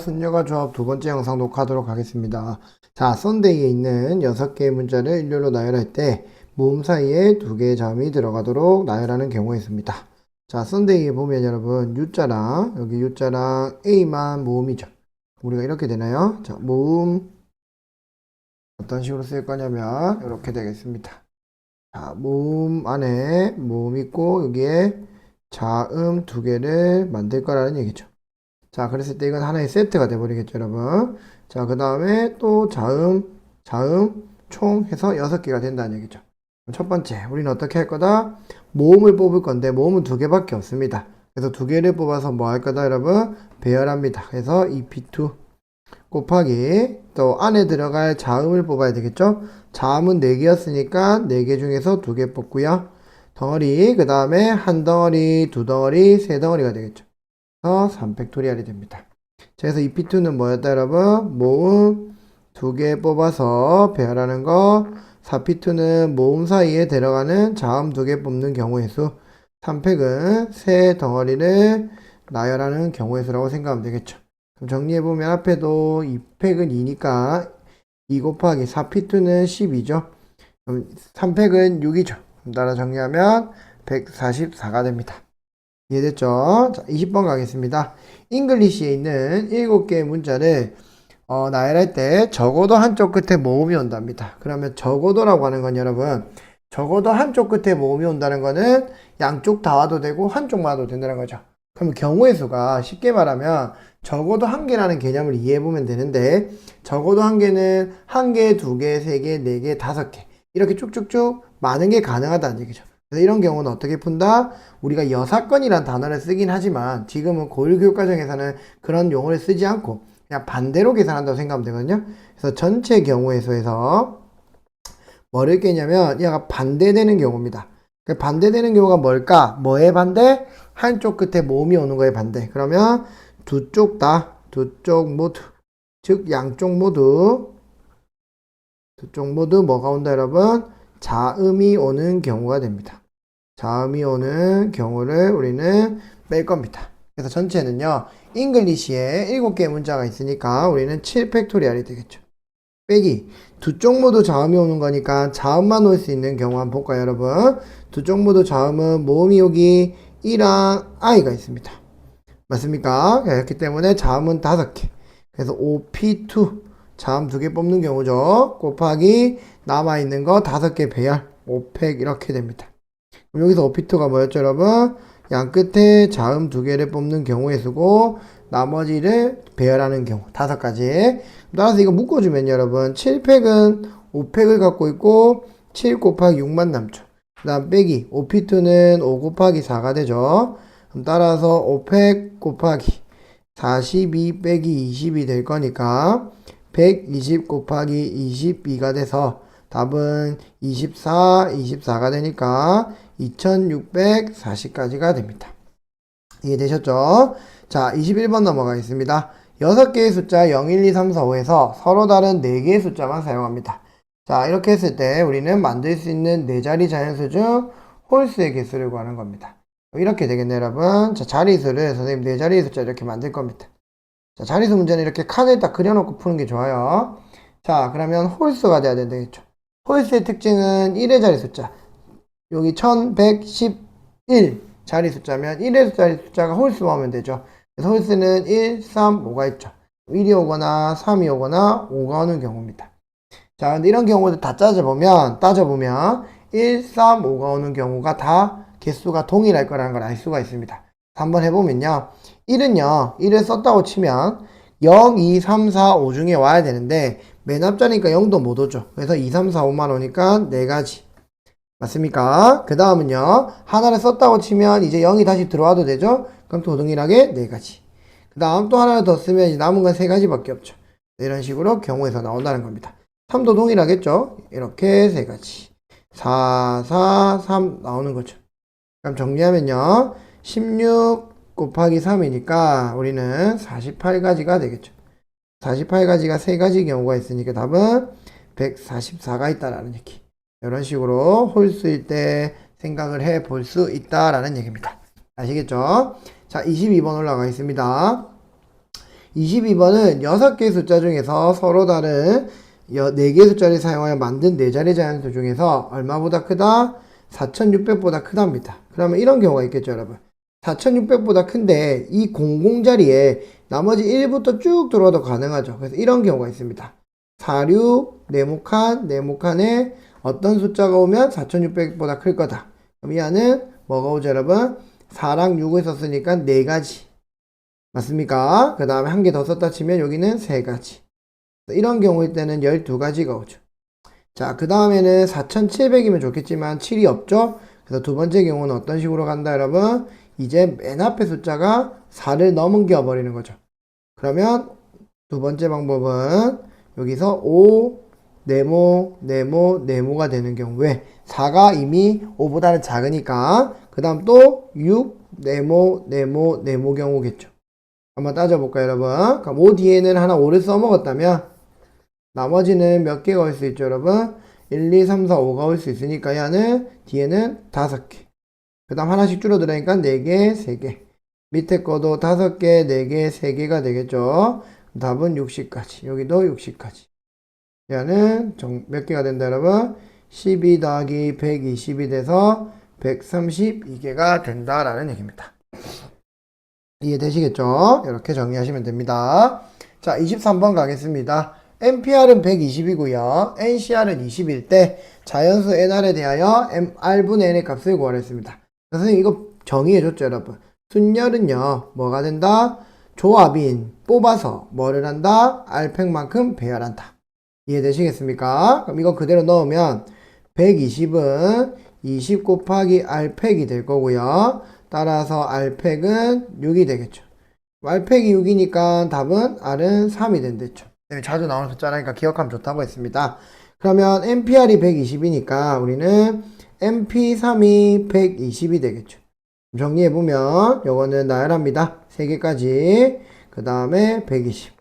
순녀가 조합 두 번째 영상 녹화하도록 하겠습니다. 자, 썬데이에 있는 6개의 문자를 일렬로 나열할 때 모음 사이에 2개의 자음이 들어가도록 나열하는 경우가 있습니다. 자, 썬데이에 보면 여러분 U자랑 여기 U자랑 A만 모음이죠. 우리가 이렇게 되나요? 자, 모음 어떤 식으로 쓸 거냐면 이렇게 되겠습니다. 자, 모음 안에 모음 있고 여기에 자음 2개를 만들 거라는 얘기죠. 자, 그랬을 때 이건 하나의 세트가 돼버리겠죠, 여러분. 자, 그 다음에 또 자음 총 해서 6개가 된다는 얘기죠. 첫 번째, 우리는 어떻게 할 거다? 모음을 뽑을 건데, 모음은 2개밖에 없습니다. 그래서 2개를 뽑아서 뭐 할 거다, 여러분? 배열합니다. 그래서 EP2 곱하기, 또 안에 들어갈 자음을 뽑아야 되겠죠? 자음은 4개였으니까 4개 중에서 2개 뽑고요. 덩어리, 그 다음에 한 덩어리, 2덩어리, 3덩어리가 되겠죠. 3팩토리얼이 됩니다. 자, 그래서 EP2는 뭐였다, 여러분? 모음 2개 뽑아서 배열하는 거. 4P2는 모음 사이에 들어가는 자음 2개 뽑는 경우의 수. 3팩은 세 덩어리를 나열하는 경우의 수라고 생각하면 되겠죠. 그럼 정리해보면 앞에도 2팩은 2니까 2 곱하기 4P2는 12죠. 그럼 3팩은 6이죠. 따라 정리하면 144가 됩니다. 이해됐죠? 자, 20번 가겠습니다. 잉글리시에 있는 7개의 문자를 나열할 때 적어도 한쪽 끝에 모음이 온답니다. 그러면 적어도라고 하는 건 여러분, 적어도 한쪽 끝에 모음이 온다는 거는 양쪽 다 와도 되고 한쪽만 와도 된다는 거죠. 그럼 경우의 수가 쉽게 말하면 적어도 한 개라는 개념을 이해해 보면 되는데, 적어도 한 개는 1개, 2개, 3개, 4개, 5개 이렇게 쭉쭉쭉 많은 게 가능하다는 얘기죠. 그래서 이런 경우는 어떻게 푼다? 우리가 여사건이란 단어를 쓰긴 하지만 지금은 고일교육과정에서는 그런 용어를 쓰지 않고 그냥 반대로 계산한다고 생각하면 되거든요. 그래서 전체 경우의 수에서 뭐를 깨냐면 얘가 반대되는 경우입니다. 반대되는 경우가 뭘까? 뭐의 반대? 한쪽 끝에 모음이 오는 거의 반대. 그러면 두 쪽 모두, 즉 양쪽 모두, 두 쪽 모두 뭐가 온다, 여러분? 자음이 오는 경우가 됩니다. 자음이 오는 경우를 우리는 뺄 겁니다. 그래서 전체는요, 잉글리시에 7개의 문자가 있으니까 우리는 7팩토리얼이 되겠죠. 빼기. 두 쪽 모두 자음이 오는 거니까 자음만 올 수 있는 경우 한번 볼까요, 여러분? 두 쪽 모두 자음은 모음이 여기 이랑 I가 있습니다. 맞습니까? 그렇기 때문에 자음은 5개. 그래서 OP2 자음 2개 뽑는 경우죠. 곱하기 남아있는 거 5개 배열 5팩 이렇게 됩니다. 그럼 여기서 OP2가 뭐였죠, 여러분? 양 끝에 자음 2개를 뽑는 경우의 수고 나머지를 배열하는 경우 5가지. 따라서 이거 묶어주면 여러분 7팩은 5팩을 갖고 있고 7 곱하기 6만 남죠. 그 다음 빼기 OP2는 5 곱하기 4가 되죠. 그럼 따라서 5팩 곱하기 42 빼기 20이 될 거니까 120 곱하기 22가 돼서 답은 24가 되니까 2640까지가 됩니다. 이해되셨죠? 자, 21번 넘어가겠습니다. 6개의 숫자 0, 1, 2, 3, 4, 5에서 서로 다른 4개의 숫자만 사용합니다. 자, 이렇게 했을 때 우리는 만들 수 있는 4자리 자연수 중 홀수의 개수를 구하는 겁니다. 이렇게 되겠네요, 여러분. 자, 자리수를 선생님 4자리의 숫자 이렇게 만들 겁니다. 자, 자리수 문제는 이렇게 칸에 딱 그려놓고 푸는 게 좋아요. 자, 그러면 홀수가 돼야 되겠죠. 홀수의 특징은 1의 자리 숫자. 여기 1111 자리 숫자면 1의 자리 숫자가 홀수만 하면 되죠. 그래서 홀수는 1, 3, 5가 있죠. 1이 오거나 3이 오거나 5가 오는 경우입니다. 자, 근데 이런 경우들 다 따져보면 1, 3, 5가 오는 경우가 다 개수가 동일할 거라는 걸 알 수가 있습니다. 한번 해보면요. 1을 썼다고 치면 0, 2, 3, 4, 5 중에 와야 되는데 맨 앞자리니까 0도 못 오죠. 그래서 2, 3, 4, 5만 오니까 4가지. 맞습니까? 그 다음은요. 하나를 썼다고 치면 이제 0이 다시 들어와도 되죠? 그럼 또 동일하게 4가지. 그 다음 또 하나를 더 쓰면 이제 남은 건 3가지밖에 없죠. 이런 식으로 경우에서 나온다는 겁니다. 3도 동일하겠죠? 이렇게 3가지. 4, 4, 3 나오는 거죠. 그럼 정리하면요. 16 곱하기 3이니까 우리는 48가지가 되겠죠. 48가지가 3가지 경우가 있으니까 답은 144가 있다라는 얘기. 이런 식으로 홀수일 때 생각을 해 볼 수 있다라는 얘기입니다. 아시겠죠? 자, 22번 올라가겠습니다. 22번은 6개의 숫자 중에서 서로 다른 4개의 숫자를 사용하여 만든 4자리 자연수 중에서 얼마보다 크다? 4600보다 크답니다. 그러면 이런 경우가 있겠죠, 여러분. 4600보다 큰데 이 00자리에 나머지 1부터 쭉 들어도 가능하죠. 그래서 이런 경우가 있습니다. 46, 네모칸에 어떤 숫자가 오면 4600보다 클 거다. 그럼 이 안은 뭐가 오죠, 여러분? 4랑 6을 썼으니까 4가지. 맞습니까? 그 다음에 한 개 더 썼다 치면 여기는 3가지. 이런 경우일 때는 12가지가 오죠. 자, 그 다음에는 4700이면 좋겠지만 7이 없죠? 그래서 두 번째 경우는 어떤 식으로 간다, 여러분? 이제 맨 앞에 숫자가 4를 넘겨 버리는 거죠. 그러면 두 번째 방법은 여기서 5, 네모가 되는 경우에 4가 이미 5보다는 작으니까 그 다음 또 6, 네모 경우겠죠. 한번 따져볼까요, 여러분? 그럼 5 뒤에는 하나 5를 써먹었다면 나머지는 몇 개가 올 수 있죠, 여러분? 1, 2, 3, 4, 5가 올 수 있으니까 얘는 뒤에는 5개. 그 다음 하나씩 줄어들으니까 4개, 3개. 밑에 거도 5개, 4개, 3개가 되겠죠. 답은 60까지. 여기도 60까지. 얘는 몇 개가 된다, 여러분? 12 더하기 120이 돼서 132개가 된다라는 얘기입니다. 이해되시겠죠? 이렇게 정리하시면 됩니다. 자, 23번 가겠습니다. NPR은 120이고요. NCR은 20일 때 자연수 NR에 대하여 R분의 N의 값을 구하랬습니다. 선생님 이거 정의해줬죠, 여러분. 순열은요, 뭐가 된다? 조합인 뽑아서 뭐를 한다? R팩만큼 배열한다. 이해되시겠습니까? 그럼 이거 그대로 넣으면 120은 20 곱하기 R팩이 될 거고요. 따라서 R팩은 6이 되겠죠. R팩이 6이니까 답은 R은 3이 된댔죠. 자주 나오는 숫자라니까 기억하면 좋다고 했습니다. 그러면 NPR이 120이니까 우리는 MP3이 120이 되겠죠. 정리해보면 요거는 나열합니다. 3개까지. 그 다음에 120.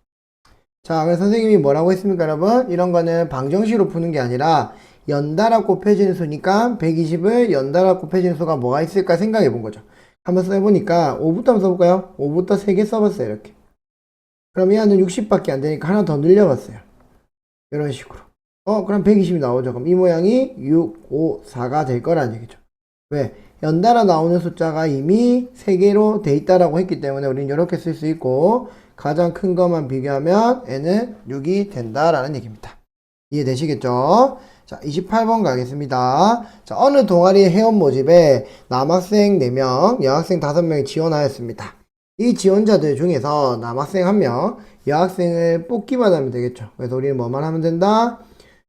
자, 그래서 선생님이 뭐라고 했습니까, 여러분? 이런 거는 방정식으로 푸는 게 아니라 연달아 곱해지는 수니까 120을 연달아 곱해지는 수가 뭐가 있을까 생각해 본 거죠. 한번 써보니까 5부터 한번 써볼까요? 5부터 3개 써봤어요, 이렇게. 그럼 얘는 60밖에 안 되니까 하나 더 늘려봤어요. 이런 식으로. 그럼 120이 나오죠. 그럼 이 모양이 6, 5, 4가 될 거라는 얘기죠. 왜? 연달아 나오는 숫자가 이미 3개로 돼 있다라고 했기 때문에 우리는 이렇게 쓸 수 있고 가장 큰 것만 비교하면 n은 6이 된다라는 얘기입니다. 이해되시겠죠? 자, 28번 가겠습니다. 자, 어느 동아리 회원 모집에 남학생 4명, 여학생 5명이 지원하였습니다. 이 지원자들 중에서 남학생 1명, 여학생을 뽑기만 하면 되겠죠. 그래서 우리는 뭐만 하면 된다?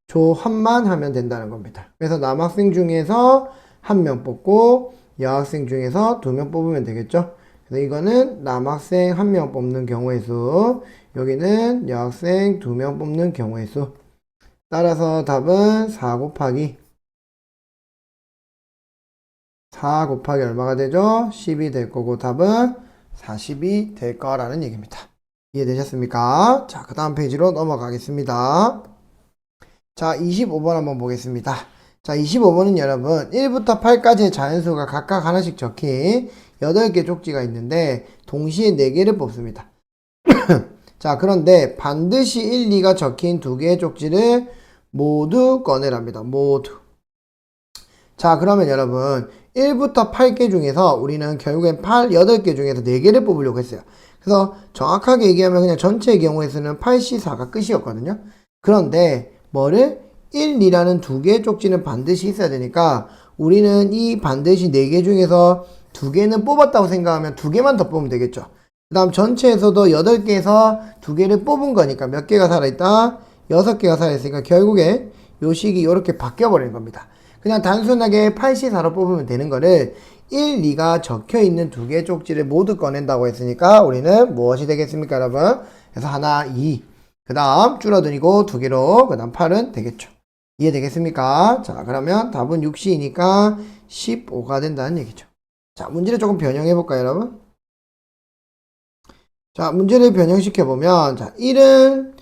조합만 하면 된다는 겁니다. 그래서 남학생 중에서 1명 뽑고 여학생 중에서 2명 뽑으면 되겠죠. 그래서 이거는 남학생 1명 뽑는 경우의 수, 여기는 여학생 2명 뽑는 경우의 수. 따라서 답은 4 곱하기 얼마가 되죠? 10이 될 거고 답은 40이 될 거라는 얘기입니다. 이해되셨습니까? 자, 그 다음 페이지로 넘어가겠습니다. 자, 25번 한번 보겠습니다. 자, 25번은 여러분 1부터 8까지의 자연수가 각각 하나씩 적힌 8개 쪽지가 있는데 동시에 4개를 뽑습니다. 자, 그런데 반드시 1, 2가 적힌 2개의 쪽지를 모두 꺼내랍니다. 모두. 자, 그러면 여러분 1부터 8개 중에서 우리는 결국엔 8개 중에서 4개를 뽑으려고 했어요. 그래서 정확하게 얘기하면 그냥 전체의 경우에서는 8C4가 끝이었거든요. 그런데 뭐를? 1, 2라는 2개의 쪽지는 반드시 있어야 되니까 우리는 이 반드시 4개 중에서 2개는 뽑았다고 생각하면 2개만 더 뽑으면 되겠죠. 그 다음 전체에서도 8개에서 2개를 뽑은 거니까 몇 개가 살아있다? 6개가 살아있으니까 결국에 요 식이 이렇게 바뀌어버리는 겁니다. 그냥 단순하게 8C4로 뽑으면 되는 거를 1, 2가 적혀있는 2개의 쪽지를 모두 꺼낸다고 했으니까 우리는 무엇이 되겠습니까, 여러분? 그래서 하나, 2. 그 다음 줄어들이고 2개로 그 다음 8은 되겠죠. 이해되겠습니까? 자, 그러면 답은 6C이니까 15가 된다는 얘기죠. 자, 문제를 조금 변형해볼까요, 여러분? 자, 문제를 변형시켜보면, 자, 1은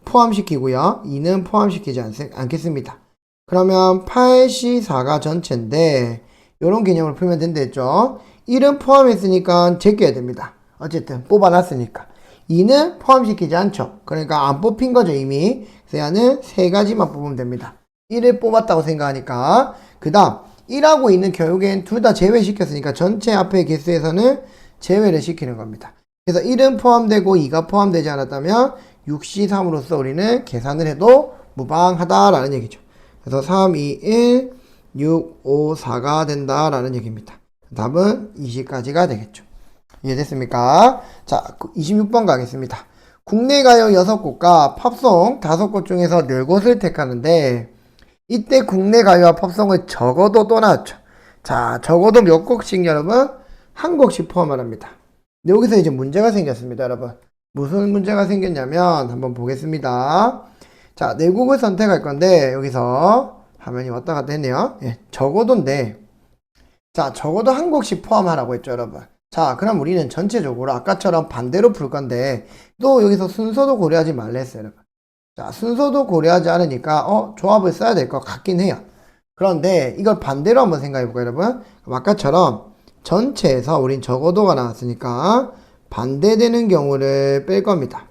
포함시키고요. 2는 포함시키지 않겠습니다. 그러면 8C4가 전체인데, 요런 개념을 풀면 된다 했죠. 1은 포함했으니까 제껴야 됩니다. 어쨌든, 뽑아놨으니까. 2는 포함시키지 않죠. 그러니까 안 뽑힌 거죠, 이미. 그래서 얘는 세 가지만 뽑으면 됩니다. 1을 뽑았다고 생각하니까. 그 다음, 1하고 2는 결국엔 둘 다 제외시켰으니까 전체 앞에 개수에서는 제외를 시키는 겁니다. 그래서 1은 포함되고 2가 포함되지 않았다면 6C3으로서 우리는 계산을 해도 무방하다라는 얘기죠. 그래서 3, 2, 1, 6, 5, 4가 된다라는 얘기입니다. 답은 20까지가 되겠죠. 이해됐습니까? 자, 26번 가겠습니다. 국내 가요 6곡과 팝송 5곡 중에서 4곳을 택하는데 이때 국내 가요와 팝송을 적어도 또 나왔죠. 자, 적어도 몇 곡씩 여러분? 한 곡씩 포함을 합니다. 근데 여기서 이제 문제가 생겼습니다, 여러분. 무슨 문제가 생겼냐면 한번 보겠습니다. 자, 4곡을 선택할 건데 여기서 화면이 왔다 갔다 했네요. 예, 적어도인데 자, 적어도 한 곡씩 포함하라고 했죠, 여러분. 자, 그럼 우리는 전체적으로 아까처럼 반대로 풀 건데 또 여기서 순서도 고려하지 말라 했어요, 여러분. 자, 순서도 고려하지 않으니까 조합을 써야 될 것 같긴 해요. 그런데 이걸 반대로 한번 생각해 볼까요, 여러분? 아까처럼 전체에서 우린 적어도가 나왔으니까 반대되는 경우를 뺄 겁니다.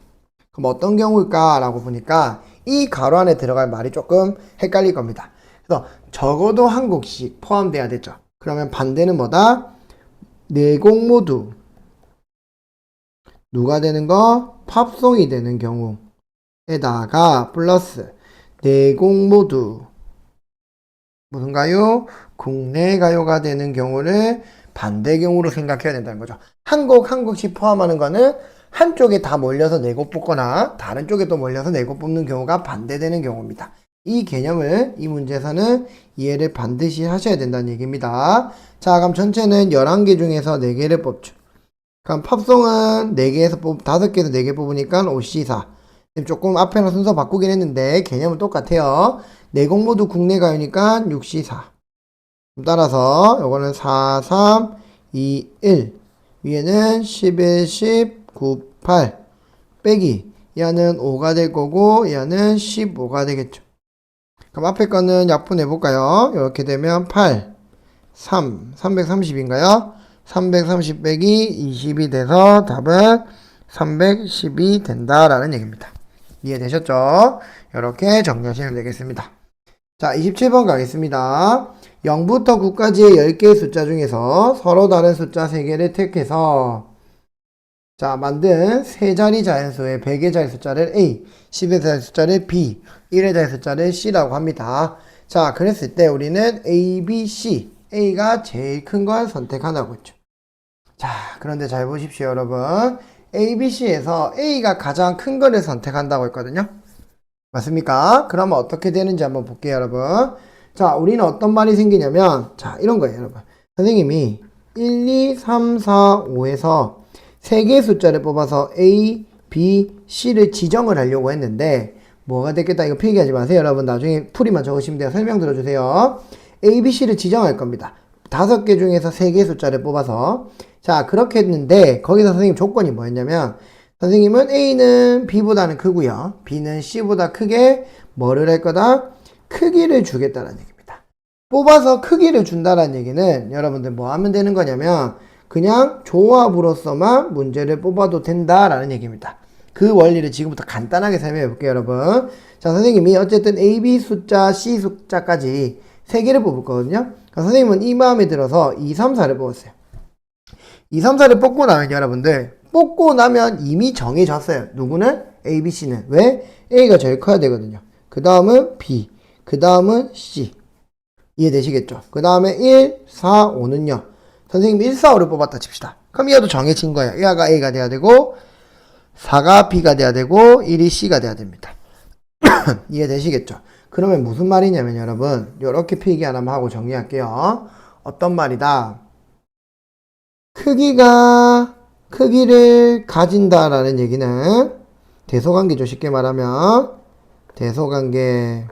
그럼 어떤 경우일까? 라고 보니까 이 가로 안에 들어갈 말이 조금 헷갈릴 겁니다. 그래서 적어도 한 곡씩 포함돼야 되죠. 그러면 반대는 뭐다? 4곡 모두 누가 되는 거? 팝송이 되는 경우에다가 플러스 4곡 모두 무슨 가요? 국내 가요가 되는 경우를 반대 경우로 생각해야 된다는 거죠. 한 곡 한 곡씩 포함하는 거는 한쪽에 다 몰려서 4곡 뽑거나 다른 쪽에 또 몰려서 4곡 뽑는 경우가 반대되는 경우입니다. 이 개념을 이 문제에서는 이해를 반드시 하셔야 된다는 얘기입니다. 자, 그럼 전체는 11개 중에서 4개를 뽑죠. 그럼 팝송은 4개에서 5개에서 4개 뽑으니까 5C4. 조금 앞에랑 순서 바꾸긴 했는데 개념은 똑같아요. 4곡 모두 국내 가요니까 6C4. 따라서 요거는 4, 3, 2, 1. 위에는 11, 10, 9, 8. 빼기. 얘는 5가 될 거고 얘는 15가 되겠죠. 그럼 앞에 거는 약분해 볼까요? 이렇게 되면 8, 3, 330인가요? 330 빼기 20이 돼서 답은 310이 된다라는 얘기입니다. 이해되셨죠? 이렇게 정리하시면 되겠습니다. 자, 27번 가겠습니다. 0부터 9까지의 10개의 숫자 중에서 서로 다른 숫자 3개를 택해서 자, 만든 3자리 자연수의 100의 자리 숫자를 A, 10의 자리 숫자를 B, 1의 자리 숫자를 C라고 합니다. 자, 그랬을 때 우리는 A, B, C, A가 제일 큰 걸 선택한다고 했죠. 자, 그런데 잘 보십시오, 여러분. A, B, C에서 A가 가장 큰 거를 선택한다고 했거든요. 맞습니까? 그러면 어떻게 되는지 한번 볼게요, 여러분. 자, 우리는 어떤 말이 생기냐면, 자, 이런 거예요, 여러분. 선생님이 1, 2, 3, 4, 5에서 3개의 숫자를 뽑아서 A, B, C를 지정을 하려고 했는데, 뭐가 됐겠다, 이거 필기하지 마세요, 여러분. 나중에 풀이만 적으시면 돼요. 설명 들어주세요. A, B, C를 지정할 겁니다. 5개 중에서 3개의 숫자를 뽑아서. 자, 그렇게 했는데, 거기서 선생님 조건이 뭐였냐면, 선생님은 A는 B보다는 크고요. B는 C보다 크게 뭐를 할 거다? 크기를 주겠다는 얘기입니다. 뽑아서 크기를 준다는 얘기는 여러분들 뭐 하면 되는 거냐면 그냥 조합으로서만 문제를 뽑아도 된다라는 얘기입니다. 그 원리를 지금부터 간단하게 설명해 볼게요, 여러분. 자, 선생님이 어쨌든 A, B 숫자, C 숫자까지 3개를 뽑을 거거든요. 그러니까 선생님은 이 마음에 들어서 2, 3, 4를 뽑았어요. 2, 3, 4를 뽑고 나면 여러분들 뽑고 나면 이미 정해졌어요. 누구는? A, B, C는. 왜? A가 제일 커야 되거든요. 그 다음은 B, 그 다음은 C. 이해되시겠죠? 그 다음에 1, 4, 5는요. 선생님이 1, 4, 5를 뽑았다 칩시다. 그럼 얘도 정해진 거예요. 얘가 A가 돼야 되고 4가 B가 돼야 되고 1이 C가 돼야 됩니다. 이해되시겠죠? 그러면 무슨 말이냐면 여러분 이렇게 필기 하나만 하고 정리할게요. 어떤 말이다? 크기를 가진다라는 얘기는 대소관계죠. 쉽게 말하면 대소관계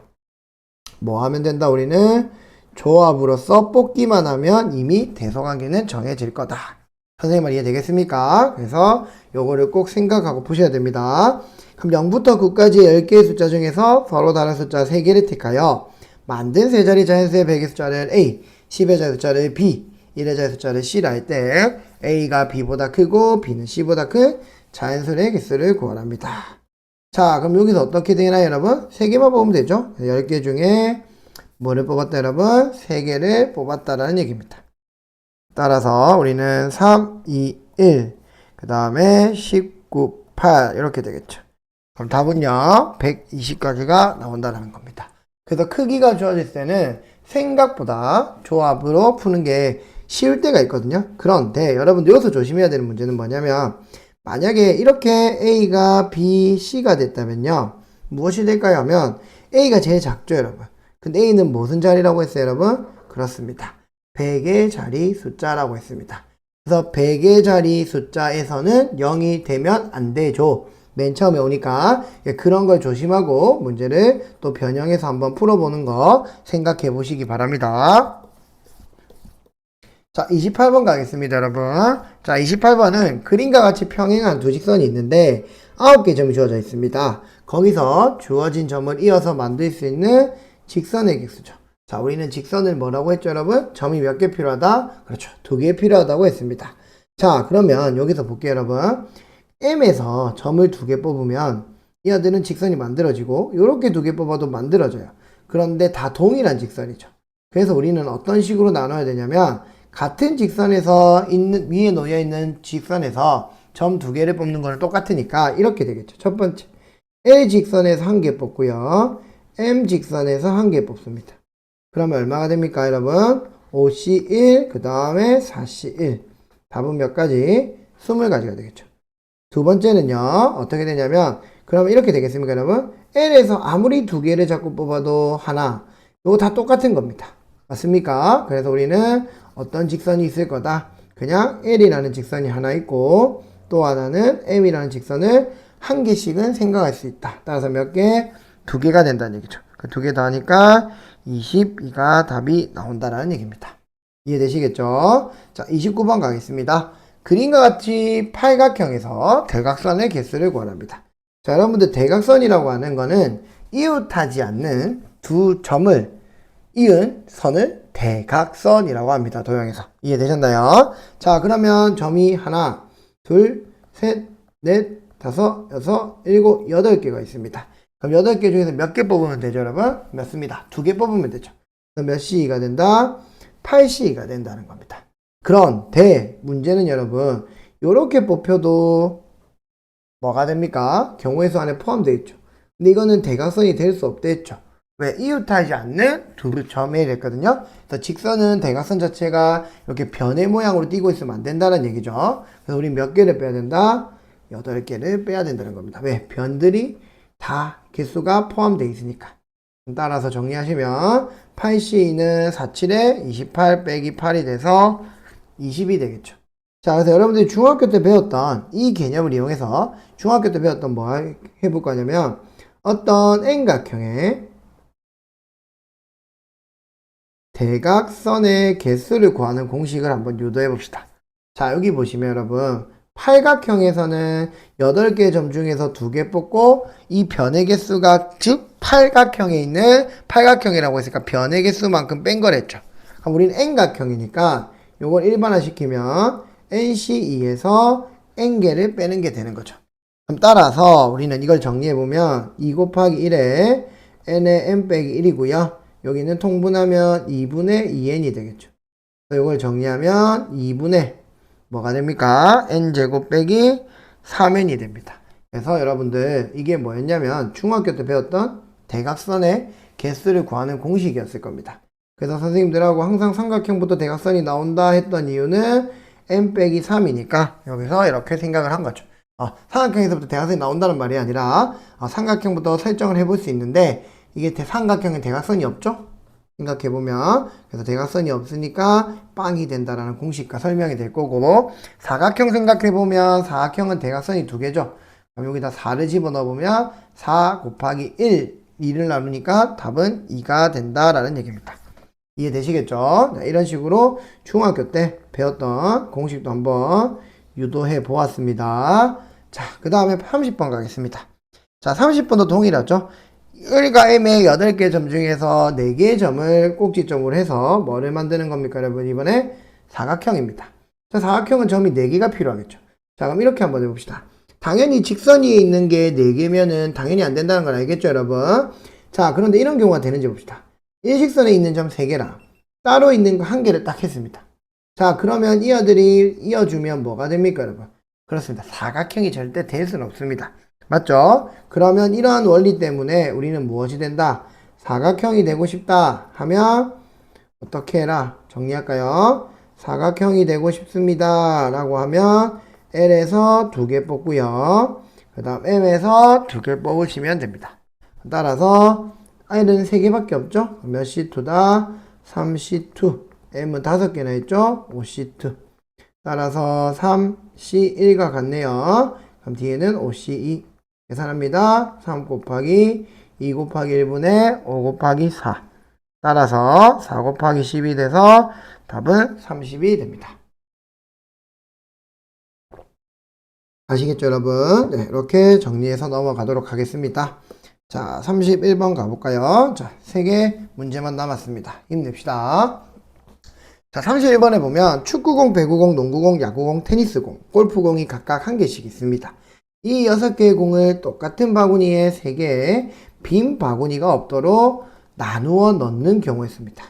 뭐 하면 된다? 우리는 조합으로서 뽑기만 하면 이미 대소관계는 정해질 거다. 선생님 말 이해되겠습니까? 그래서 요거를 꼭 생각하고 푸셔야 됩니다. 그럼 0부터 9까지 10개의 숫자 중에서 서로 다른 숫자 3개를 택하여 만든 3자리 자연수의 100의 숫자를 A, 10의 자리 숫자를 B, 1의 자리 숫자를 C라 할 때 A가 B보다 크고 B는 C보다 큰 자연수의 개수를 구하랍니다. 자, 그럼 여기서 어떻게 되나요, 여러분? 3개만 뽑으면 되죠? 10개 중에 뭐를 뽑았다, 여러분? 3개를 뽑았다라는 얘기입니다. 따라서 우리는 3, 2, 1, 그 다음에 19, 8 이렇게 되겠죠. 그럼 답은요 120까지가 나온다는 겁니다. 그래서 크기가 주어질 때는 생각보다 조합으로 푸는 게 쉬울 때가 있거든요. 그런데 여러분들 여기서 조심해야 되는 문제는 뭐냐면 만약에 이렇게 A가 B, C가 됐다면요 무엇이 될까요 하면 A가 제일 작죠 여러분. 근데 A는 무슨 자리라고 했어요 여러분? 그렇습니다. 100의 자리 숫자라고 했습니다. 그래서 100의 자리 숫자에서는 0이 되면 안 되죠. 맨 처음에 오니까 그런 걸 조심하고 문제를 또 변형해서 한번 풀어보는 거 생각해 보시기 바랍니다. 자, 28번 가겠습니다, 여러분. 자, 28번은 그림과 같이 평행한 두 직선이 있는데 9개 점이 주어져 있습니다. 거기서 주어진 점을 이어서 만들 수 있는 직선의 개수죠. 자, 우리는 직선을 뭐라고 했죠, 여러분? 점이 몇 개 필요하다? 그렇죠. 2개 필요하다고 했습니다. 자, 그러면 여기서 볼게요, 여러분. M에서 점을 2개 뽑으면 이 아들은 직선이 만들어지고 이렇게 2개 뽑아도 만들어져요. 그런데 다 동일한 직선이죠. 그래서 우리는 어떤 식으로 나눠야 되냐면 같은 직선에서 있는 위에 놓여 있는 직선에서 점 2개를 뽑는 거는 똑같으니까 이렇게 되겠죠. 첫 번째 L 직선에서 1개 뽑고요. M 직선에서 1개 뽑습니다. 그러면 얼마가 됩니까, 여러분? 5C1, 그 다음에 4C1. 답은 몇 가지? 20가지가 되겠죠. 두 번째는요, 어떻게 되냐면, 그러면 이렇게 되겠습니까, 여러분? L에서 아무리 2개를 자꾸 뽑아도 하나, 이거 다 똑같은 겁니다. 맞습니까? 그래서 우리는 어떤 직선이 있을 거다? 그냥 L이라는 직선이 하나 있고, 또 하나는 M이라는 직선을 1개씩은 생각할 수 있다. 따라서 몇 개? 2개가 된다는 얘기죠. 그 2개 다 하니까 22가 답이 나온다라는 얘기입니다. 이해되시겠죠? 자, 29번 가겠습니다. 그림과 같이 팔각형에서 대각선의 개수를 구하랍니다. 자, 여러분들 대각선이라고 하는 거는 이웃하지 않는 두 점을 이은 선을 대각선이라고 합니다. 도형에서. 이해되셨나요? 자, 그러면 점이 하나, 둘, 셋, 넷, 다섯, 여섯, 일곱, 8개가 있습니다. 그럼 8개 중에서 몇 개 뽑으면 되죠, 여러분? 맞습니다. 2개 뽑으면 되죠. 그럼 몇 C가 된다? 8C가 된다는 겁니다. 그런데 문제는 여러분, 요렇게 뽑혀도 뭐가 됩니까? 경우의 수 안에 포함되어 있죠. 근데 이거는 대각선이 될 수 없댔죠. 왜? 이웃하지 않는 두 점이 됐거든요. 그래서 직선은 대각선 자체가 이렇게 변의 모양으로 띄고 있으면 안 된다는 얘기죠. 그래서 우리 몇 개를 빼야 된다? 8개를 빼야 된다는 겁니다. 왜? 변들이 다 개수가 포함되어 있으니까. 따라서 정리하시면 8C는 47에 28 빼기 8이 돼서 20이 되겠죠. 자, 그래서 여러분들이 중학교 때 배웠던 이 개념을 이용해서 중학교 때 배웠던 뭐 해볼 거냐면 어떤 N각형의 대각선의 개수를 구하는 공식을 한번 유도해 봅시다. 자, 여기 보시면 여러분 팔각형에서는 8개 점 중에서 2개 뽑고 이 변의 개수가 즉 팔각형에 있는 팔각형이라고 했으니까 변의 개수만큼 뺀 거랬죠. 그럼 우리는 N각형이니까 요걸 일반화 시키면 NC2에서 N개를 빼는 게 되는 거죠. 그럼 따라서 우리는 이걸 정리해보면 2 곱하기 1에 N의 N 빼기 1이고요. 여기는 통분하면 2분의 2N이 되겠죠. 이걸 정리하면 2분의 뭐가 됩니까? N제곱 빼기 3N이 됩니다. 그래서 여러분들 이게 뭐였냐면 중학교 때 배웠던 대각선의 개수를 구하는 공식이었을 겁니다. 그래서 선생님들하고 항상 삼각형부터 대각선이 나온다 했던 이유는 N 빼기 3이니까 여기서 이렇게 생각을 한 거죠. 삼각형에서부터 대각선이 나온다는 말이 아니라 삼각형부터 설정을 해볼 수 있는데 이게 삼각형에 대각선이 없죠? 생각해보면 그래서 대각선이 없으니까 빵이 된다라는 공식과 설명이 될 거고 사각형 생각해보면 사각형은 대각선이 2개죠. 그럼 여기다 4를 집어넣어보면 4 곱하기 1, 2를 나누니까 답은 2가 된다라는 얘기입니다. 이해되시겠죠? 자, 이런 식으로 중학교 때 배웠던 공식도 한번 유도해 보았습니다. 자, 그 다음에 30번 가겠습니다. 자, 30번도 동일하죠? 1과 M의 8개 점 중에서 4개의 점을 꼭지점으로 해서 뭐를 만드는 겁니까, 여러분? 이번에 사각형입니다. 자, 사각형은 점이 4개가 필요하겠죠. 자, 그럼 이렇게 한번 해봅시다. 당연히 직선 위에 있는 게 4개면은 당연히 안 된다는 걸 알겠죠, 여러분? 자, 그런데 이런 경우가 되는지 봅시다. 일직선에 있는 점 3개랑 따로 있는 거 1개를 딱 했습니다. 자, 그러면 이 아들이 이어주면 뭐가 됩니까, 여러분? 그렇습니다. 사각형이 절대 될 수는 없습니다. 맞죠? 그러면 이러한 원리 때문에 우리는 무엇이 된다? 사각형이 되고 싶다 하면 어떻게 해라? 정리할까요? 사각형이 되고 싶습니다 라고 하면 L에서 2개 뽑고요. 그 다음 M에서 2개 뽑으시면 됩니다. 따라서 L은 3개밖에 없죠? 몇 C2다? 3C2. M은 5개나 있죠? 5C2. 따라서 3C1과 같네요. 그럼 뒤에는 5C2. 계산합니다. 3 곱하기 2 곱하기 1분의 5 곱하기 4. 따라서 4 곱하기 10이 돼서 답은 30이 됩니다. 아시겠죠, 여러분? 네, 이렇게 정리해서 넘어가도록 하겠습니다. 자, 31번 가볼까요? 자, 3개 문제만 남았습니다. 힘냅시다. 자, 31번에 보면 축구공, 배구공, 농구공, 야구공, 테니스공, 골프공이 각각 1개씩 있습니다. 이 6개의 공을 똑같은 바구니에 3개의 빈 바구니가 없도록 나누어 넣는 경우에 씁니다.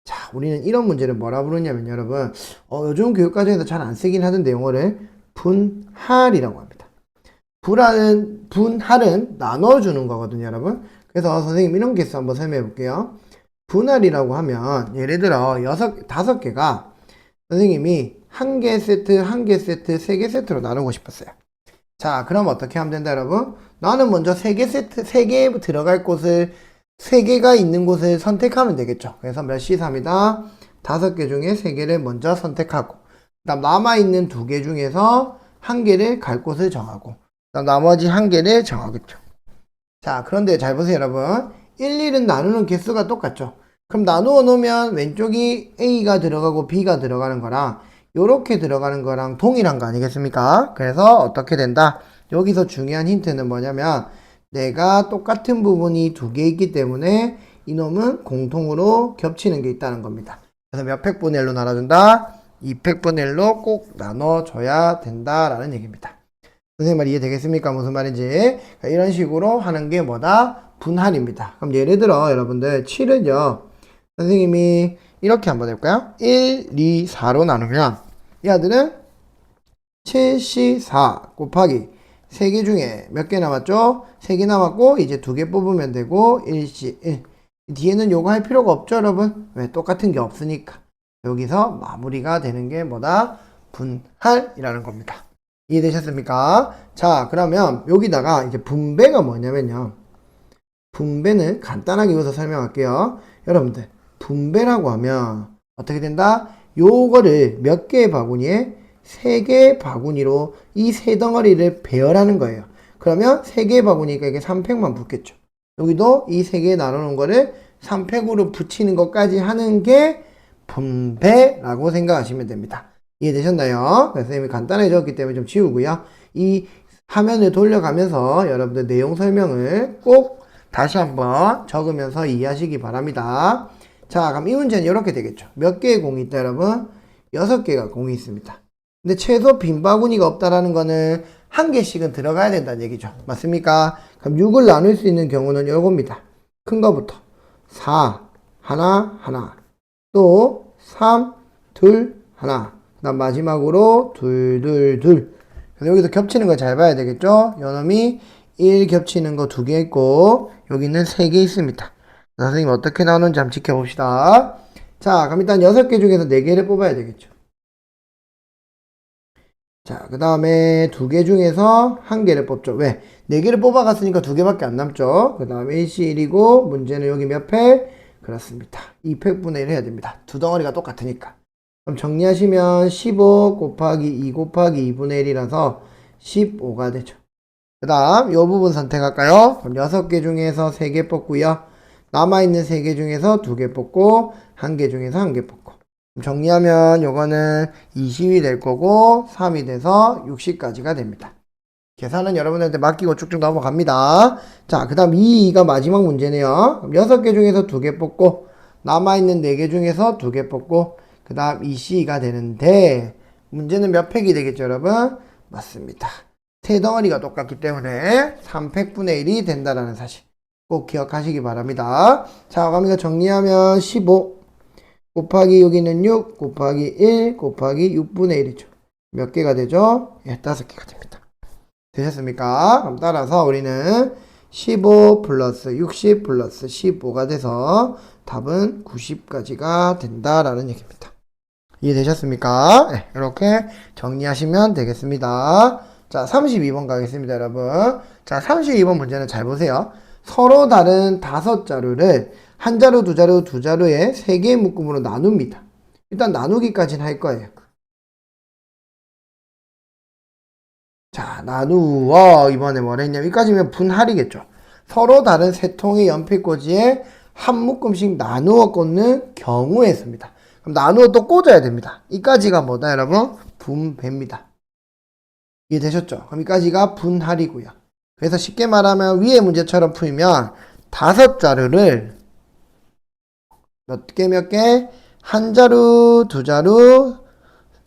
자, 우리는 이런 문제를 뭐라 부르냐면 여러분, 요즘 교육과정에서 잘 안 쓰긴 하던데 영어를 분할이라고 합니다. 분할은 나눠주는 거거든요, 여러분. 그래서 선생님 이런 케이스 한번 설명해 볼게요. 분할이라고 하면 예를 들어 5개가 선생님이 1개 세트, 1개 세트, 3개 세트로 나누고 싶었어요. 자, 그럼 어떻게 하면 된다, 여러분? 나는 먼저 3개 세트, 3개 들어갈 곳을 3개가 있는 곳을 선택하면 되겠죠. 그래서 몇 C3이다? 5개 중에 3개를 먼저 선택하고, 그 다음 남아있는 2개 중에서 1개를 갈 곳을 정하고, 그 다음 나머지 1개를 정하겠죠. 자, 그런데 잘 보세요, 여러분. 1, 1은 나누는 개수가 똑같죠. 그럼 나누어 놓으면 왼쪽이 A가 들어가고 B가 들어가는 거랑 요렇게 들어가는 거랑 동일한 거 아니겠습니까? 그래서 어떻게 된다? 여기서 중요한 힌트는 뭐냐면 내가 똑같은 부분이 2개 있기 때문에 이놈은 공통으로 겹치는 게 있다는 겁니다. 그래서 몇 팩분의 1로 나눠준다? 2팩분의 1로 꼭 나눠줘야 된다라는 얘기입니다. 선생님 말 이해되겠습니까? 무슨 말인지. 이런 식으로 하는 게 뭐다? 분할입니다. 그럼 예를 들어 여러분들 7은요. 선생님이 이렇게 한번 해볼까요? 1, 2, 4로 나누면 이 아들은 7C4 곱하기 3개 중에 몇 개 남았죠? 3개 남았고 이제 2개 뽑으면 되고 1C1 뒤에는 요거 할 필요가 없죠, 여러분? 왜? 똑같은 게 없으니까. 여기서 마무리가 되는 게 뭐다? 분할이라는 겁니다. 이해되셨습니까? 자, 그러면 여기다가 이제 분배가 뭐냐면요. 분배는 간단하게 여기서 설명할게요. 여러분들, 분배라고 하면 어떻게 된다? 요거를 몇 개의 바구니에 3개의 바구니로 이 3덩어리를 배열하는 거예요. 그러면 3개의 바구니니까 이게 3팩만 붙겠죠. 여기도 이 3개 나누는 거를 3팩으로 붙이는 것까지 하는 게 분배라고 생각하시면 됩니다. 이해되셨나요? 선생님이 간단하게 적었기 때문에 좀 지우고요. 이 화면을 돌려가면서 여러분들 내용 설명을 꼭 다시 한번 적으면서 이해하시기 바랍니다. 자, 그럼 이 문제는 이렇게 되겠죠. 몇 개의 공이 있다, 여러분? 6개가 공이 있습니다. 근데 최소 빈 바구니가 없다라는 거는 1개씩은 들어가야 된다는 얘기죠. 맞습니까? 그럼 6을 나눌 수 있는 경우는 요겁니다. 큰 거부터 4, 하나, 하나. 또 3, 둘, 하나. 그 다음 마지막으로 둘, 둘, 둘. 그래서 여기서 겹치는 거 잘 봐야 되겠죠? 요놈이 1 겹치는 거 2개 있고 여기는 3개 있습니다. 선생님 어떻게 나오는지 한번 지켜봅시다. 자, 그럼 일단 6개 중에서 4개를 뽑아야 되겠죠. 자, 그 다음에 2개 중에서 1개를 뽑죠. 왜? 4개를 뽑아갔으니까 2개밖에 안 남죠. 그 다음에 1C1이고 문제는 여기 몇 팩? 그렇습니다. 2팩분의 1 해야 됩니다. 두 덩어리가 똑같으니까. 그럼 정리하시면 15 곱하기 2 곱하기 2분의 1이라서 15가 되죠. 그 다음 이 부분 선택할까요? 그럼 6개 중에서 3개 뽑고요. 남아있는 3개 중에서 2개 뽑고 1개 중에서 1개 뽑고 정리하면 요거는 20이 될 거고 3이 돼서 60까지가 됩니다. 계산은 여러분들한테 맡기고 쭉쭉 넘어갑니다. 자, 그 다음 2가 마지막 문제네요. 그럼 6개 중에서 2개 뽑고 남아있는 4개 중에서 2개 뽑고 그 다음 2C가 되는데 문제는 몇 팩이 되겠죠, 여러분? 맞습니다. 세덩어리가 똑같기 때문에 300분의 1이 된다라는 사실 꼭 기억하시기 바랍니다. 자, 그럼 이거 정리하면 15 곱하기 여기는 6 곱하기 1 곱하기 6분의 1이죠. 몇 개가 되죠? 예, 5개가 됩니다. 되셨습니까? 그럼 따라서 우리는 15 플러스 60 플러스 15가 돼서 답은 90까지가 된다라는 얘기입니다. 이해되셨습니까? 네, 이렇게 정리하시면 되겠습니다. 자, 32번 가겠습니다, 여러분. 자, 32번 문제는 잘 보세요. 서로 다른 5자루를 한 자루, 두 자루, 두 자루에 3개의 묶음으로 나눕니다. 일단 나누기까지는 할 거예요. 자, 나누어 이번에 뭐라 했냐면 여기까지면 분할이겠죠. 서로 다른 세 통의 연필꽂이에 한 묶음씩 나누어 꽂는 경우에 씁니다. 그럼 나누어 또 꽂아야 됩니다. 이까지가 뭐다 여러분? 분배입니다. 이해되셨죠? 그럼 이까지가 분할이고요. 그래서 쉽게 말하면 위의 문제처럼 풀면 5자루를 몇 개? 한 자루, 두 자루,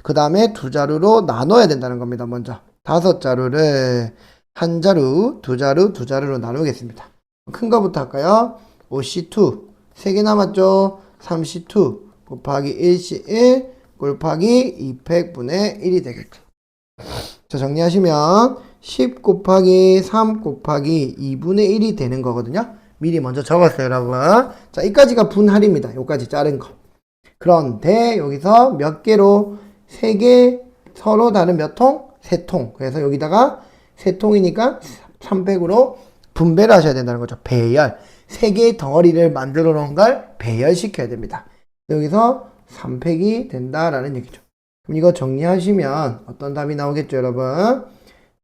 그 다음에 두 자루로 나눠야 된다는 겁니다. 먼저 5자루를 한 자루, 두 자루, 두 자루로 나누겠습니다. 큰 거부터 할까요? 5C2 3개 남았죠? 3C2 곱하기 1C1 곱하기 200분의 1이 되겠죠. 자, 정리하시면 10 곱하기 3 곱하기 2분의 1이 되는 거거든요. 미리 먼저 적었어요, 여러분. 자, 이까지가 분할입니다. 요까지 자른 거. 그런데 여기서 몇 개로 3개 서로 다른 몇 통? 3통. 그래서 여기다가 3통이니까 300으로 분배를 하셔야 된다는 거죠. 배열. 3개의 덩어리를 만들어 놓은 걸 배열시켜야 됩니다. 여기서 300이 된다라는 얘기죠. 그럼 이거 정리하시면 어떤 답이 나오겠죠, 여러분?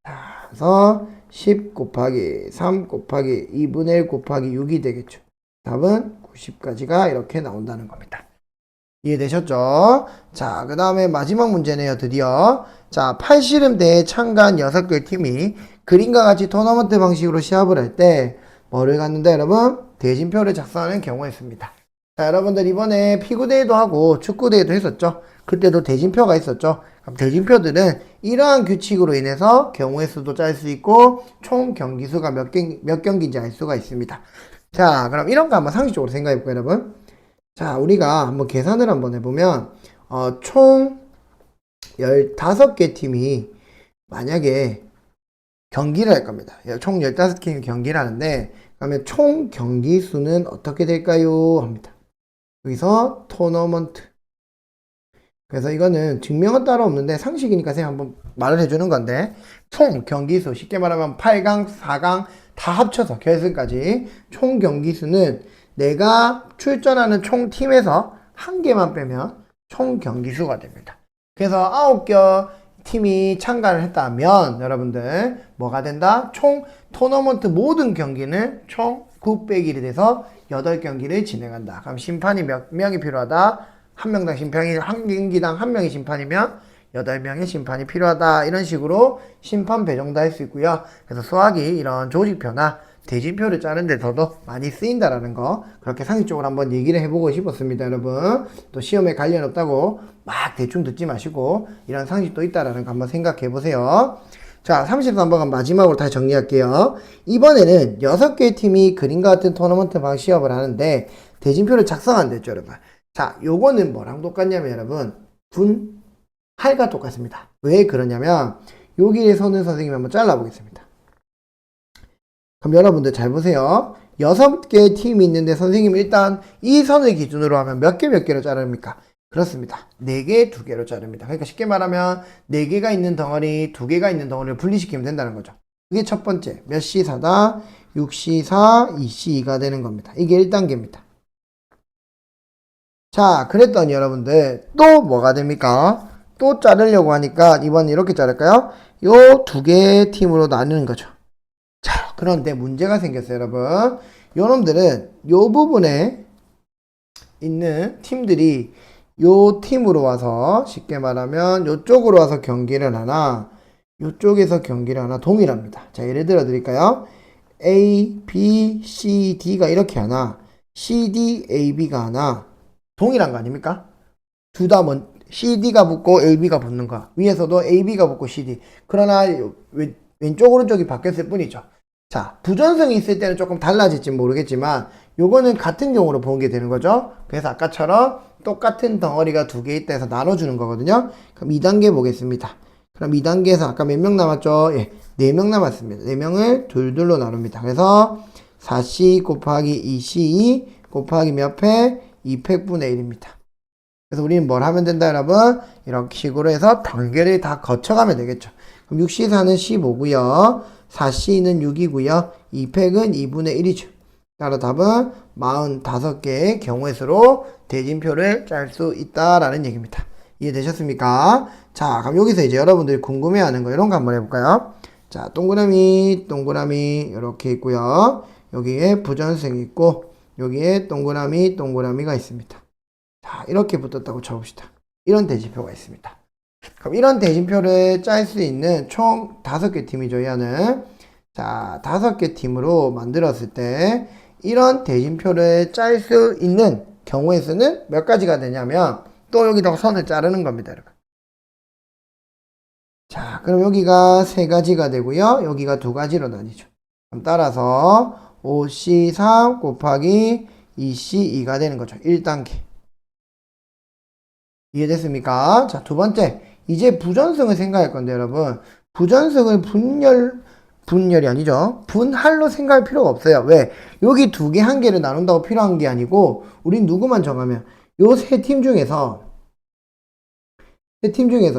자, 그래서 10 곱하기 3 곱하기 2분의 1 곱하기 6이 되겠죠. 답은 90까지가 이렇게 나온다는 겁니다. 이해되셨죠? 자, 그 다음에 마지막 문제네요, 드디어. 자, 팔씨름대에 참가한 6개 팀이 그림과 같이 토너먼트 방식으로 시합을 할 때 뭐를 갖는다, 여러분? 대진표를 작성하는 경우가 있습니다. 자, 여러분들 이번에 피구대회도 하고 축구대회도 했었죠? 그때도 대진표가 있었죠? 그럼 대진표들은 이러한 규칙으로 인해서 경우의 수도 짤 수 있고 총 경기수가 몇 경기인지 알 수가 있습니다. 자, 그럼 이런 거 한번 상식적으로 생각해 볼까요, 여러분? 자, 우리가 한번 계산을 한번 해보면 총 15개 팀이 만약에 경기를 할 겁니다. 총 15팀이 경기를 하는데 그러면 총 경기 수는 어떻게 될까요? 합니다. 여기서 토너먼트. 그래서 이거는 증명은 따로 없는데 상식이니까 제가 한번 말을 해주는 건데 총 경기 수, 쉽게 말하면 8강, 4강 다 합쳐서 결승까지 총 경기 수는 내가 출전하는 총 팀에서 한 개만 빼면 총 경기 수가 됩니다. 그래서 9개 팀이 참가를 했다면 여러분들 뭐가 된다? 총 토너먼트 모든 경기는 총 9 빼기 1이 돼서 8경기를 진행한다. 그럼 심판이 몇 명이 필요하다? 한 명당 심판이, 한 경기당 한 명이 심판이면 8명의 심판이 필요하다. 이런 식으로 심판 배정도 할 수 있고요. 그래서 수학이 이런 조직표나 대진표를 짜는 데서도 많이 쓰인다라는 거, 그렇게 상식적으로 한번 얘기를 해보고 싶었습니다, 여러분. 또 시험에 관련 없다고 막 대충 듣지 마시고 이런 상식도 있다라는 거 한번 생각해 보세요. 자, 33번 마지막으로 다시 정리할게요. 이번에는 6개의 팀이 그림과 같은 토너먼트 방식 시합을 하는데 대진표를 작성한댔죠, 여러분. 자, 요거는 뭐랑 똑같냐면 여러분 분할과 똑같습니다. 왜 그러냐면 여기에 선을 선생님이 한번 잘라보겠습니다. 그럼 여러분들 잘 보세요. 6개의 팀이 있는데 선생님이 일단 이 선을 기준으로 하면 몇 개로 자릅니까? 그렇습니다. 4개, 2개로 자릅니다. 그러니까 쉽게 말하면 4개가 있는 덩어리, 2개가 있는 덩어리를 분리시키면 된다는 거죠. 그게 첫 번째, 몇 C4다? 6C4, 2C2가 되는 겁니다. 이게 1단계입니다. 자, 그랬더니 여러분들 또 뭐가 됩니까? 또 자르려고 하니까 이번 이렇게 자를까요? 요 2개의 팀으로 나누는 거죠. 자, 그런데 문제가 생겼어요, 여러분. 요놈들은 요 부분에 있는 팀들이 요 팀으로 와서 쉽게 말하면 요쪽으로 와서 경기를 하나, 요쪽에서 경기를 하나 동일합니다. 자, 예를 들어 드릴까요? A, B, C, D가 이렇게 하나, C, D, A, B가 하나 동일한 거 아닙니까? 둘 다 CD가 붙고 AB가 붙는 거. 위에서도 AB가 붙고 CD. 그러나 왼쪽 오른쪽이 바뀌었을 뿐이죠. 자, 부전성이 있을 때는 조금 달라질지 모르겠지만 요거는 같은 경우로 보는 게 되는 거죠. 그래서 아까처럼 똑같은 덩어리가 두 개 있다 해서 나눠주는 거거든요. 그럼 2단계 보겠습니다. 그럼 2단계에서 아까 몇 명 남았죠? 예, 4명 남았습니다. 4명을 둘둘로 나눕니다. 그래서 4C 곱하기 2C 곱하기 몇 팩? 2팩분의 1입니다. 그래서 우리는 뭘 하면 된다, 여러분? 이런 식으로 해서 단계를 다 거쳐가면 되겠죠. 그럼 6C4는 15고요. 4C는 6이고요. 2팩은 2분의 1이죠. 따라 답은 45개의 경우의 수로 대진표를 짤 수 있다라는 얘기입니다. 이해되셨습니까? 자, 그럼 여기서 이제 여러분들이 궁금해하는 거 이런 거 한번 해볼까요? 자, 동그라미, 동그라미 이렇게 있고요. 여기에 부전승이 있고 여기에 동그라미, 동그라미가 있습니다. 자, 이렇게 붙었다고 쳐봅시다. 이런 대진표가 있습니다. 그럼 이런 대진표를 짤 수 있는 총 5개 팀이죠, 얘는. 자, 5개 팀으로 만들었을 때 이런 대진표를 짤 수 있는 경우의 수는 몇 가지가 되냐면 또 여기다가 선을 자르는 겁니다, 여러분. 자, 그럼 여기가 3가지가 되고요. 여기가 2가지로 나뉘죠. 그럼 따라서 5C3 곱하기 2C2가 되는 거죠. 1단계. 이해됐습니까? 자, 두 번째. 이제 부전승을 생각할 건데, 여러분. 부전승을 분열이 아니죠. 분할로 생각할 필요가 없어요. 왜? 여기 2개, 1개를 나눈다고 필요한 게 아니고, 우린 누구만 정하면, 요 3팀 중에서,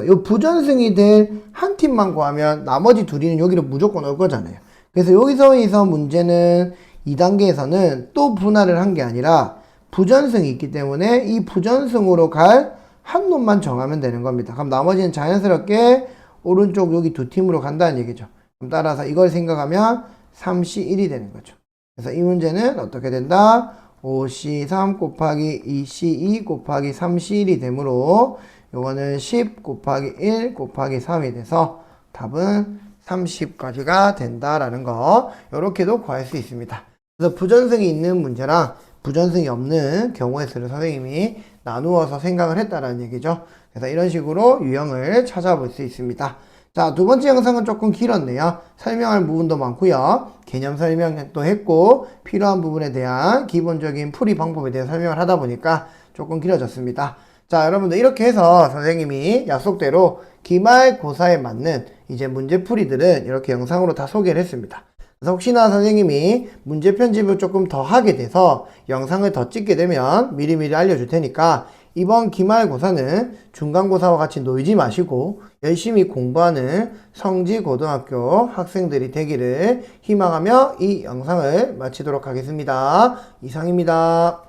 요 부전승이 될 한 팀만 구하면, 나머지 둘이는 여기로 무조건 올 거잖아요. 그래서 여기서 문제는 2단계에서는 또 분할을 한 게 아니라, 부전승이 있기 때문에 이 부전승으로 갈 한 놈만 정하면 되는 겁니다. 그럼 나머지는 자연스럽게 오른쪽 여기 2팀으로 간다는 얘기죠. 그럼 따라서 이걸 생각하면 3C1이 되는 거죠. 그래서 이 문제는 어떻게 된다? 5C3 곱하기 2C2 곱하기 3C1이 되므로 요거는 10 곱하기 1 곱하기 3이 돼서 답은 30까지가 된다라는 거 요렇게도 구할 수 있습니다. 그래서 부전승이 있는 문제랑 부전승이 없는 경우의 수를 선생님이 나누어서 생각을 했다라는 얘기죠. 그래서 이런 식으로 유형을 찾아볼 수 있습니다. 자, 두 번째 영상은 조금 길었네요. 설명할 부분도 많고요. 개념 설명도 했고 필요한 부분에 대한 기본적인 풀이 방법에 대해 설명을 하다 보니까 조금 길어졌습니다. 자, 여러분들 이렇게 해서 선생님이 약속대로 기말고사에 맞는 이제 문제풀이들은 이렇게 영상으로 다 소개를 했습니다. 그래서 혹시나 선생님이 문제 편집을 조금 더 하게 돼서 영상을 더 찍게 되면 미리미리 알려줄 테니까 이번 기말고사는 중간고사와 같이 놀지 마시고 열심히 공부하는 성지고등학교 학생들이 되기를 희망하며 이 영상을 마치도록 하겠습니다. 이상입니다.